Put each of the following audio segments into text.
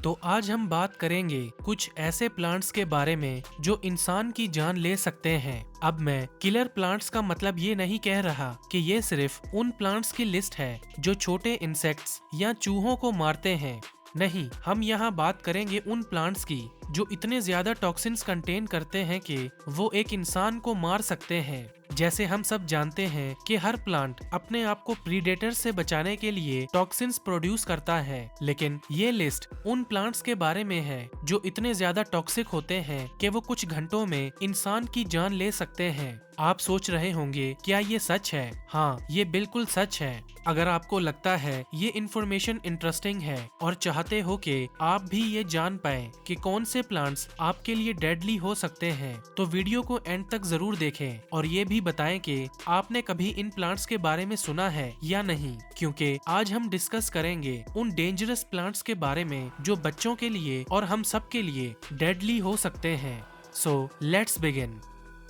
तो आज हम बात करेंगे कुछ ऐसे प्लांट्स के बारे में जो इंसान की जान ले सकते हैं। अब मैं किलर प्लांट्स का मतलब ये नहीं कह रहा कि ये सिर्फ उन प्लांट्स की लिस्ट है जो छोटे इंसेक्ट्स या चूहों को मारते हैं। नहीं, हम यहाँ बात करेंगे उन प्लांट्स की जो इतने ज्यादा टॉक्सिन्स कंटेन करते हैं कि वो एक इंसान को मार सकते हैं। जैसे हम सब जानते हैं कि हर प्लांट अपने आप को प्रीडेटर से बचाने के लिए टॉक्सिन्स प्रोड्यूस करता है, लेकिन ये लिस्ट उन प्लांट्स के बारे में है जो इतने ज्यादा टॉक्सिक होते हैं कि वो कुछ घंटों में इंसान की जान ले सकते हैं। आप सोच रहे होंगे क्या ये सच है? हाँ, ये बिल्कुल सच है। अगर आपको लगता है ये इन्फॉर्मेशन इंटरेस्टिंग है और चाहते हो कि आप भी ये जान पाएं कि कौन से प्लांट्स आपके लिए डेडली हो सकते हैं, तो वीडियो को एंड तक जरूर देखें और ये भी बताएं कि आपने कभी इन प्लांट्स के बारे में सुना है या नहीं, क्योंकि आज हम डिस्कस करेंगे उन डेंजरस प्लांट्स के बारे में जो बच्चों के लिए और हम सब के लिए डेडली हो सकते हैं। So let's begin.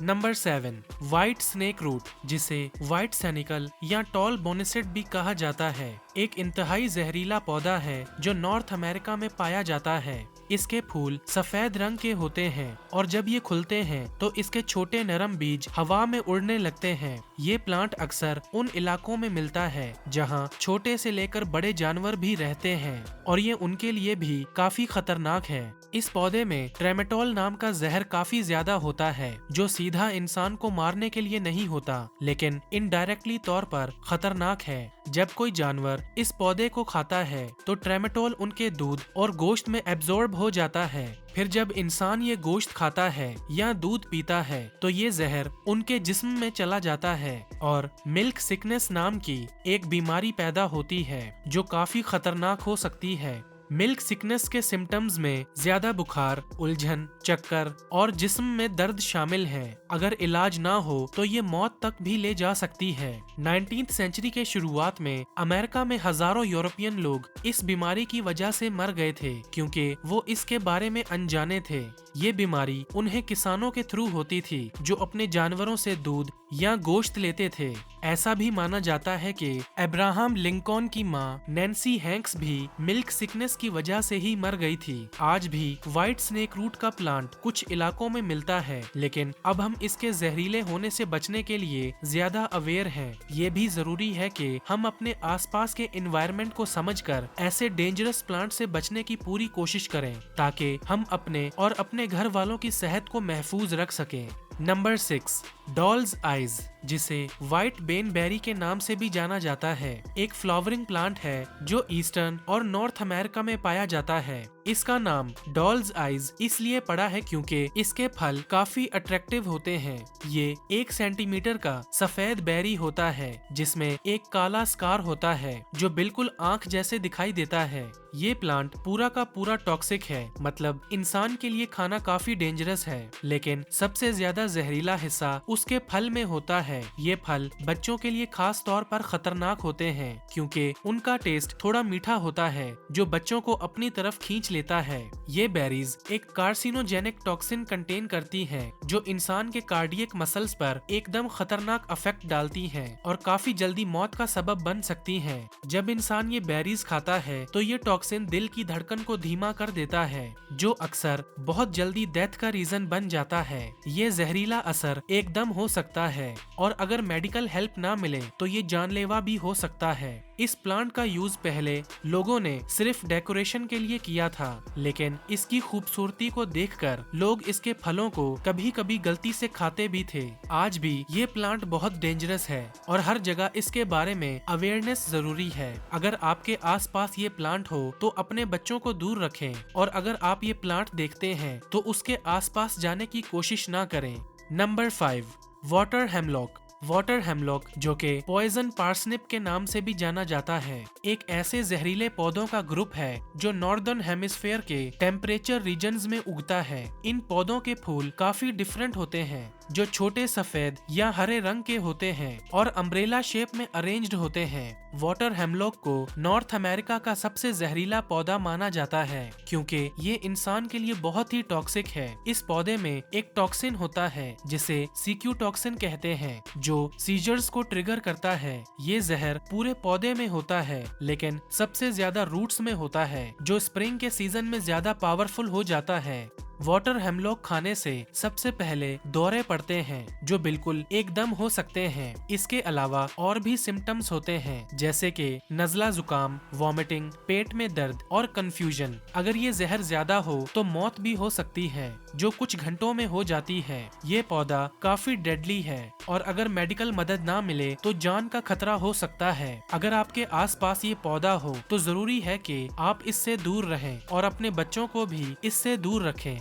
Number 7, white snake root, जिसे व्हाइट सेनिकल या टॉल बोनेसेट भी कहा जाता है, एक इंतहाई जहरीला पौधा है जो नॉर्थ अमेरिका में पाया जाता है। इसके फूल सफेद रंग के होते हैं और जब ये खुलते हैं तो इसके छोटे नरम बीज हवा में उड़ने लगते हैं। ये प्लांट अक्सर उन इलाकों में मिलता है जहाँ छोटे से लेकर बड़े जानवर भी रहते हैं और ये उनके लिए भी काफी खतरनाक है। इस पौधे में ट्रेमेटोल नाम का जहर काफी ज्यादा होता है जो सीधा इंसान को मारने के लिए नहीं होता, लेकिन इनडायरेक्टली तौर पर खतरनाक है। जब कोई जानवर इस पौधे को खाता है तो ट्रेमेटोल उनके दूध और गोश्त में एब्जॉर्ब हो जाता है। फिर जब इंसान ये गोश्त खाता है या दूध पीता है तो ये जहर उनके जिस्म में चला जाता है और मिल्क सिकनेस नाम की एक बीमारी पैदा होती है जो काफी खतरनाक हो सकती है। मिल्क सिकनेस के सिम्टम्स में ज्यादा बुखार, उलझन, चक्कर और जिस्म में दर्द शामिल है। अगर इलाज ना हो तो ये मौत तक भी ले जा सकती है। 19वीं सेंचुरी के शुरुआत में अमेरिका में हजारों यूरोपियन लोग इस बीमारी की वजह से मर गए थे क्योंकि वो इसके बारे में अनजाने थे। ये बीमारी उन्हें किसानों के थ्रू होती थी जो अपने जानवरों से दूध या गोश्त लेते थे। ऐसा भी माना जाता है कि अब्राहम लिंकन की माँ नैन्सी हैंक्स भी मिल्क सिकनेस की वजह से ही मर गई थी। आज भी व्हाइट स्नेक रूट का प्लांट कुछ इलाकों में मिलता है, लेकिन अब हम इसके जहरीले होने से बचने के लिए ज्यादा अवेयर हैं। ये भी जरूरी है कि हम अपने आसपास के एनवायरनमेंट को समझकर ऐसे डेंजरस प्लांट से बचने की पूरी कोशिश करें ताकि हम अपने और अपने घर वालों की सेहत को महफूज रख सकें। नंबर 6, डॉल्स आइज, जिसे व्हाइट बेनबेरी के नाम से भी जाना जाता है, एक फ्लावरिंग प्लांट है जो ईस्टर्न और नॉर्थ अमेरिका में पाया जाता है। इसका नाम डॉल्स आइज इसलिए पड़ा है क्योंकि इसके फल काफी अट्रैक्टिव होते हैं। ये 1 सेंटीमीटर का सफेद बेरी होता है जिसमें एक काला स्कार होता है जो बिल्कुल आंख जैसे दिखाई देता है। ये प्लांट पूरा का पूरा टॉक्सिक है, मतलब इंसान के लिए खाना काफी डेंजरस है, लेकिन सबसे ज्यादा जहरीला हिस्सा उसके फल में होता है। ये फल बच्चों के लिए खास तौर पर खतरनाक होते हैं क्योंकि उनका टेस्ट थोड़ा मीठा होता है जो बच्चों को अपनी तरफ खींच लेता है। ये बेरीज एक कार्सिनोजेनिक टॉक्सिन कंटेन करती हैं जो इंसान के कार्डियक मसल्स पर एकदम खतरनाक इफेक्ट डालती हैं और काफी जल्दी मौत का सबब बन सकती हैं। जब इंसान ये बेरीज खाता है तो ये टॉक्सिन दिल की धड़कन को धीमा कर देता है जो अक्सर बहुत जल्दी डेथ का रीजन बन जाता है। ये जहरीला असर एकदम हो सकता है और अगर मेडिकल हेल्प ना मिले तो ये जानलेवा भी हो सकता है। इस प्लांट का यूज पहले लोगों ने सिर्फ डेकोरेशन के लिए किया था, लेकिन इसकी खूबसूरती को देखकर लोग इसके फलों को कभी कभी गलती से खाते भी थे। आज भी ये प्लांट बहुत डेंजरस है और हर जगह इसके बारे में अवेयरनेस जरूरी है। अगर आपके आसपास ये प्लांट हो तो अपने बच्चों को दूर रखें और अगर आप ये प्लांट देखते हैं तो उसके आसपास जाने की कोशिश ना करें। Number 5, water hemlock. Water hemlock, जो के पॉइजन पार्सनिप के नाम से भी जाना जाता है, एक ऐसे जहरीले पौधों का ग्रुप है जो नॉर्दर्न हेमिस्फेयर के टेम्परेचर रीजन्स में उगता है। इन पौधों के फूल काफी डिफरेंट होते हैं जो छोटे सफेद या हरे रंग के होते हैं और अम्ब्रेला शेप में अरेंज्ड होते हैं। वाटर हेमलॉक को नॉर्थ अमेरिका का सबसे जहरीला पौधा माना जाता है क्योंकि ये इंसान के लिए बहुत ही टॉक्सिक है। इस पौधे में एक टॉक्सिन होता है जिसे सीक्यूटॉक्सिन कहते हैं, जो सीजर्स को ट्रिगर करता है। ये जहर पूरे पौधे में होता है, लेकिन सबसे ज्यादा रूट्स में होता है, जो स्प्रिंग के सीजन में ज्यादा पावरफुल हो जाता है। वाटर हेमलॉक खाने से सबसे पहले दौरे पड़ते हैं, जो बिल्कुल एकदम हो सकते हैं। इसके अलावा और भी सिम्टम्स होते हैं, जैसे कि नज़ला, जुकाम, वॉमिटिंग, पेट में दर्द और कंफ्यूजन। अगर ये जहर ज्यादा हो तो मौत भी हो सकती है, जो कुछ घंटों में हो जाती है। ये पौधा काफी डेडली है और अगर मेडिकल मदद ना मिले तो जान का खतरा हो सकता है। अगर आपके आसपास ये पौधा हो तो जरूरी है कि आप इससे दूर रहें और अपने बच्चों को भी इससे दूर रखें।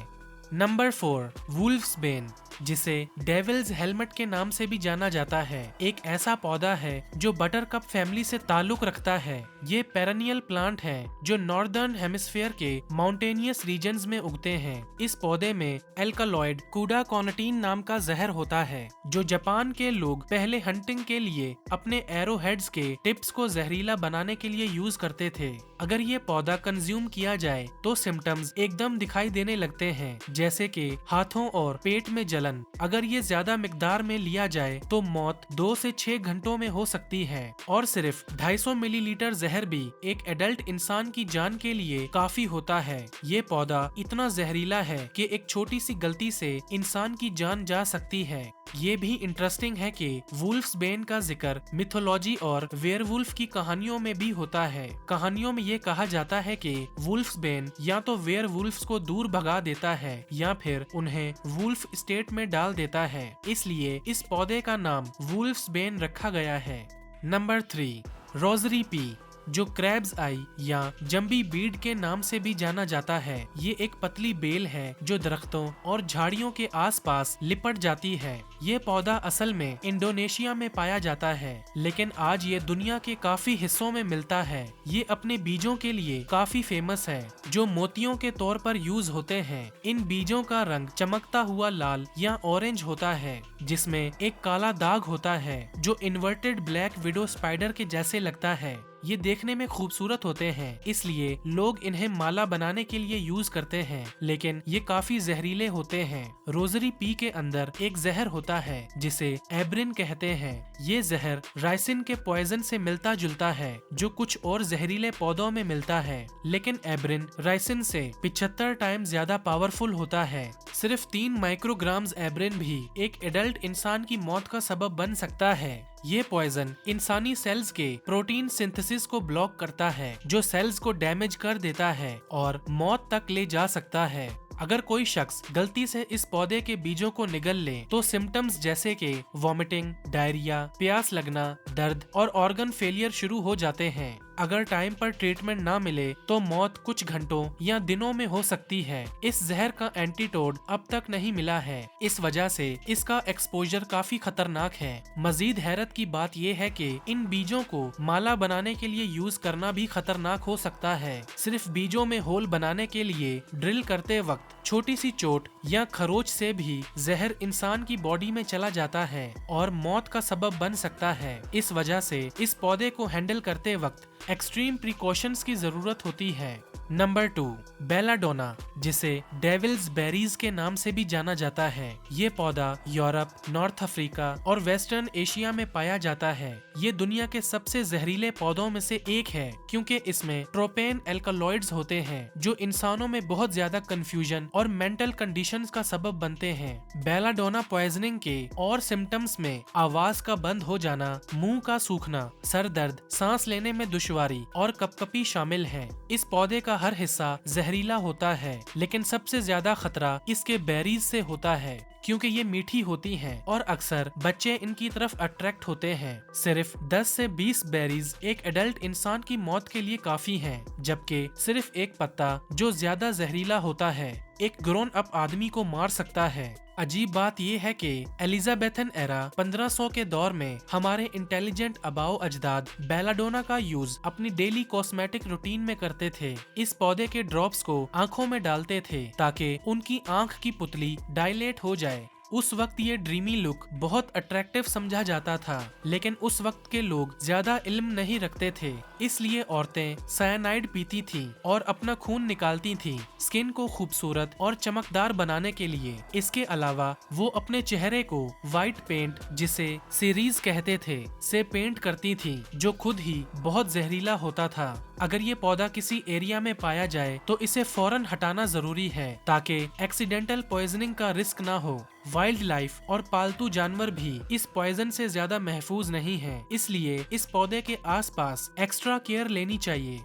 नंबर 4, वुल्फ्स बेन, जिसे डेविल्स हेलमेट के नाम से भी जाना जाता है, एक ऐसा पौधा है जो बटरकप फैमिली से ताल्लुक रखता है। ये पेरेनियल प्लांट है जो नॉर्दर्न हेमिस्फीयर के माउंटेनियस रीजन्स में उगते हैं। इस पौधे में एल्कालॉइड कूडाकोनाटीन नाम का जहर होता है, जो जापान के लोग पहले हंटिंग के लिए अपने एरो हेड्स के टिप्स को जहरीला बनाने के लिए यूज करते थे। अगर ये पौधा कंज्यूम किया जाए तो सिम्टम्स एकदम दिखाई देने लगते हैं, जैसे कि हाथों और पेट में जलन। अगर ये ज्यादा मिकदार में लिया जाए तो मौत 2 से 6 घंटों में हो सकती है और सिर्फ 250 मिलीलीटर जहर भी एक एडल्ट इंसान की जान के लिए काफी होता है। ये पौधा इतना जहरीला है कि एक छोटी सी गलती से इंसान की जान जा सकती है। ये भी इंटरेस्टिंग है कि वुल्फ्स बेन का जिक्र मिथोलॉजी और वेयरवुल्फ की कहानियों में भी होता है। कहानियों में ये कहा जाता है कि वुल्फ्स बेन या तो वेयरवुल्फ्स को दूर भगा देता है या फिर उन्हें वुल्फ स्टेट में डाल देता है, इसलिए इस पौधे का नाम वुल्फ्स बेन रखा गया है। नंबर 3, रोजरी पी, जो क्रैब्स आई या जंबी बीड के नाम से भी जाना जाता है। ये एक पतली बेल है जो दरख्तों और झाड़ियों के आसपास लिपट जाती है। ये पौधा असल में इंडोनेशिया में पाया जाता है, लेकिन आज ये दुनिया के काफी हिस्सों में मिलता है। ये अपने बीजों के लिए काफी फेमस है, जो मोतियों के तौर पर यूज होते हैं। इन बीजों का रंग चमकता हुआ लाल या ऑरेंज होता है, जिसमें एक काला दाग होता है जो इन्वर्टेड ब्लैक विडो स्पाइडर के जैसे लगता है। ये देखने में खूबसूरत होते हैं, इसलिए लोग इन्हें माला बनाने के लिए यूज करते हैं, लेकिन ये काफी जहरीले होते हैं। रोजरी पी के अंदर एक जहर होता है जिसे एब्रिन कहते हैं। ये जहर राइसिन के पॉइजन से मिलता जुलता है, जो कुछ और जहरीले पौधों में मिलता है, लेकिन एब्रिन राइसिन से 75 टाइम ज्यादा पावरफुल होता है। सिर्फ 3 माइक्रोग्राम्स एब्रिन भी एक एडल्ट इंसान की मौत का सबब बन सकता है। ये पॉइजन इंसानी सेल्स के प्रोटीन सिंथेसिस को ब्लॉक करता है, जो सेल्स को डैमेज कर देता है और मौत तक ले जा सकता है। अगर कोई शख्स गलती से इस पौधे के बीजों को निगल ले तो सिम्टम्स जैसे कि वॉमिटिंग, डायरिया, प्यास लगना, दर्द और ऑर्गन फेलियर शुरू हो जाते हैं। अगर टाइम पर ट्रीटमेंट ना मिले तो मौत कुछ घंटों या दिनों में हो सकती है। इस जहर का एंटीटोड अब तक नहीं मिला है, इस वजह से इसका एक्सपोजर काफी खतरनाक है। मजीद हैरत की बात यह है कि इन बीजों को माला बनाने के लिए यूज करना भी खतरनाक हो सकता है। सिर्फ बीजों में होल बनाने के लिए ड्रिल करते वक्त छोटी सी चोट या खरोच से भी जहर इंसान की बॉडी में चला जाता है और मौत का सबब बन सकता है। इस वजह से इस पौधे को हैंडल करते वक्त एक्सट्रीम प्रिकॉशंस की जरूरत होती है। नंबर 2, बेलाडोना, जिसे डेविल्स बेरीज के नाम से भी जाना जाता है। ये पौधा यूरोप, नॉर्थ अफ्रीका और वेस्टर्न एशिया में पाया जाता है। ये दुनिया के सबसे जहरीले पौधों में से एक है, क्योंकि इसमें ट्रोपेन एल्कालॉइड्स होते हैं, जो इंसानों में बहुत ज्यादा कंफ्यूजन और मेंटल कंडीशंस का सबब बनते हैं। बेलाडोना पॉइजनिंग के और सिम्टम्स में आवाज का बंद हो जाना, मुंह का सूखना, सर दर्द, सांस लेने में दुश्वारी और कपकपी शामिल है। इस पौधे का हर हिस्सा जहरीला होता है, लेकिन सबसे ज्यादा खतरा इसके बेरीज से होता है, क्योंकि ये मीठी होती हैं और अक्सर बच्चे इनकी तरफ अट्रैक्ट होते हैं। सिर्फ 10 से 20 बेरीज एक एडल्ट इंसान की मौत के लिए काफी हैं, जबकि सिर्फ एक पत्ता जो ज्यादा जहरीला होता है एक ग्रोन अप आदमी को मार सकता है। अजीब बात यह है कि एलिजाबेथन एरा 1500 के दौर में हमारे इंटेलिजेंट आबाओ अजदाद बेलाडोना का यूज अपनी डेली कॉस्मेटिक रूटीन में करते थे। इस पौधे के ड्रॉप्स को आंखों में डालते थे ताकि उनकी आंख की पुतली डायलेट हो जाए। उस वक्त ये ड्रीमी लुक बहुत अट्रैक्टिव समझा जाता था, लेकिन उस वक्त के लोग ज्यादा इल्म नहीं रखते थे, इसलिए औरतें साइनाइड पीती थी और अपना खून निकालती थी स्किन को खूबसूरत और चमकदार बनाने के लिए। इसके अलावा वो अपने चेहरे को व्हाइट पेंट, जिसे सीरीज कहते थे, से पेंट करती थी, जो खुद ही बहुत जहरीला होता था। अगर ये पौधा किसी एरिया में पाया जाए तो इसे फौरन हटाना जरूरी है ताकि एक्सीडेंटल पॉइजनिंग का रिस्क ना हो। वाइल्ड लाइफ और पालतू जानवर भी इस पॉइजन से ज्यादा महफूज नहीं है, इसलिए इस पौधे के आसपास एक्स्ट्रा केयर लेनी चाहिए।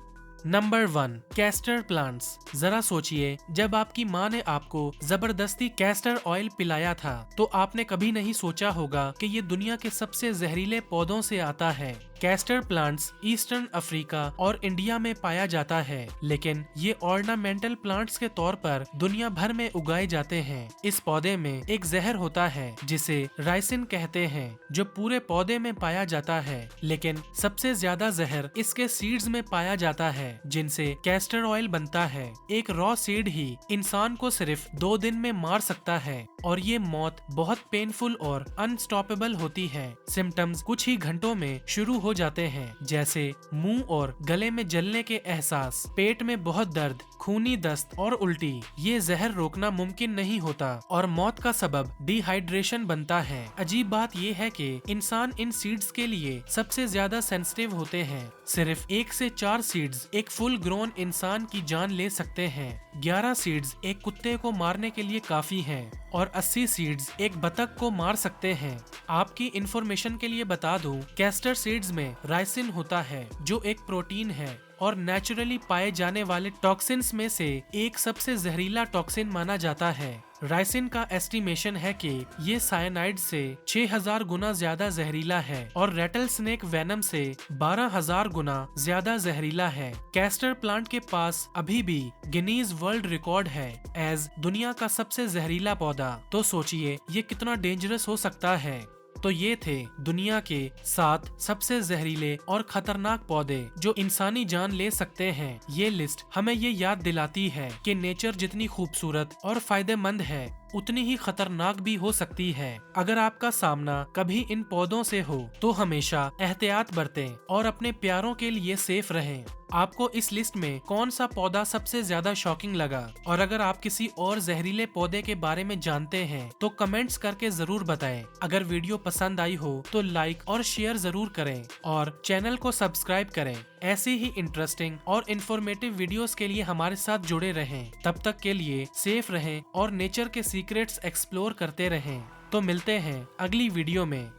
Number 1, castor plants. जरा सोचिए, जब आपकी माँ ने आपको जबरदस्ती कैस्टर ऑयल पिलाया था तो आपने कभी नहीं सोचा होगा कि ये दुनिया के सबसे जहरीले पौधों से आता है। कैस्टर प्लांट्स ईस्टर्न अफ्रीका और इंडिया में पाया जाता है, लेकिन ये ऑर्नामेंटल प्लांट्स के तौर पर दुनिया भर में उगाए जाते हैं। इस पौधे में एक जहर होता है जिसे राइसिन कहते हैं, जो पूरे पौधे में पाया जाता है, लेकिन सबसे ज्यादा जहर इसके सीड्स में पाया जाता है, जिनसे कैस्टर ऑयल बनता है। एक रॉ सीड ही इंसान को सिर्फ 2 दिन में मार सकता है और ये मौत बहुत पेनफुल और अनस्टॉपेबल होती है। सिम्टम्स कुछ ही घंटों में शुरू हो जाते हैं, जैसे मुंह और गले में जलने के एहसास, पेट में बहुत दर्द, खूनी दस्त और उल्टी। ये जहर रोकना मुमकिन नहीं होता और मौत का सबब डिहाइड्रेशन बनता है। अजीब बात ये है कि इंसान इन सीड्स के लिए सबसे ज्यादा सेंसिटिव होते हैं। सिर्फ 1 से 4 सीड्स एक फुल ग्रोन इंसान की जान ले सकते हैं। 11 सीड्स एक कुत्ते को मारने के लिए काफी हैं और 80 सीड्स एक बतख को मार सकते हैं। आपकी इंफॉर्मेशन के लिए बता दूं, कैस्टर सीड्स में राइसिन होता है, जो एक प्रोटीन है और नेचुरली पाए जाने वाले टॉक्सिन्स में से एक सबसे जहरीला टॉक्सिन माना जाता है। राइसिन का एस्टिमेशन है कि ये साइनाइड से 6000 गुना ज्यादा जहरीला है और रेटल स्नेक वेनम से 12000 गुना ज्यादा जहरीला है। कैस्टर प्लांट के पास अभी भी गिनीज वर्ल्ड रिकॉर्ड है एज दुनिया का सबसे जहरीला पौधा। तो सोचिए ये कितना डेंजरस हो सकता है। तो ये थे दुनिया के 7 सबसे जहरीले और खतरनाक पौधे जो इंसानी जान ले सकते हैं। ये लिस्ट हमें ये याद दिलाती है कि नेचर जितनी खूबसूरत और फायदेमंद है, उतनी ही खतरनाक भी हो सकती है। अगर आपका सामना कभी इन पौधों से हो तो हमेशा एहतियात बरतें और अपने प्यारों के लिए सेफ रहें। आपको इस लिस्ट में कौन सा पौधा सबसे ज्यादा शॉकिंग लगा? और अगर आप किसी और जहरीले पौधे के बारे में जानते हैं तो कमेंट्स करके जरूर बताएं। अगर वीडियो पसंद आई हो तो लाइक और शेयर जरूर करें और चैनल को सब्सक्राइब करें। ऐसी ही इंटरेस्टिंग और इन्फॉर्मेटिव वीडियोस के लिए हमारे साथ जुड़े रहें। तब तक के लिए सेफ रहें और नेचर के सीक्रेट्स एक्सप्लोर करते रहें। तो मिलते हैं अगली वीडियो में।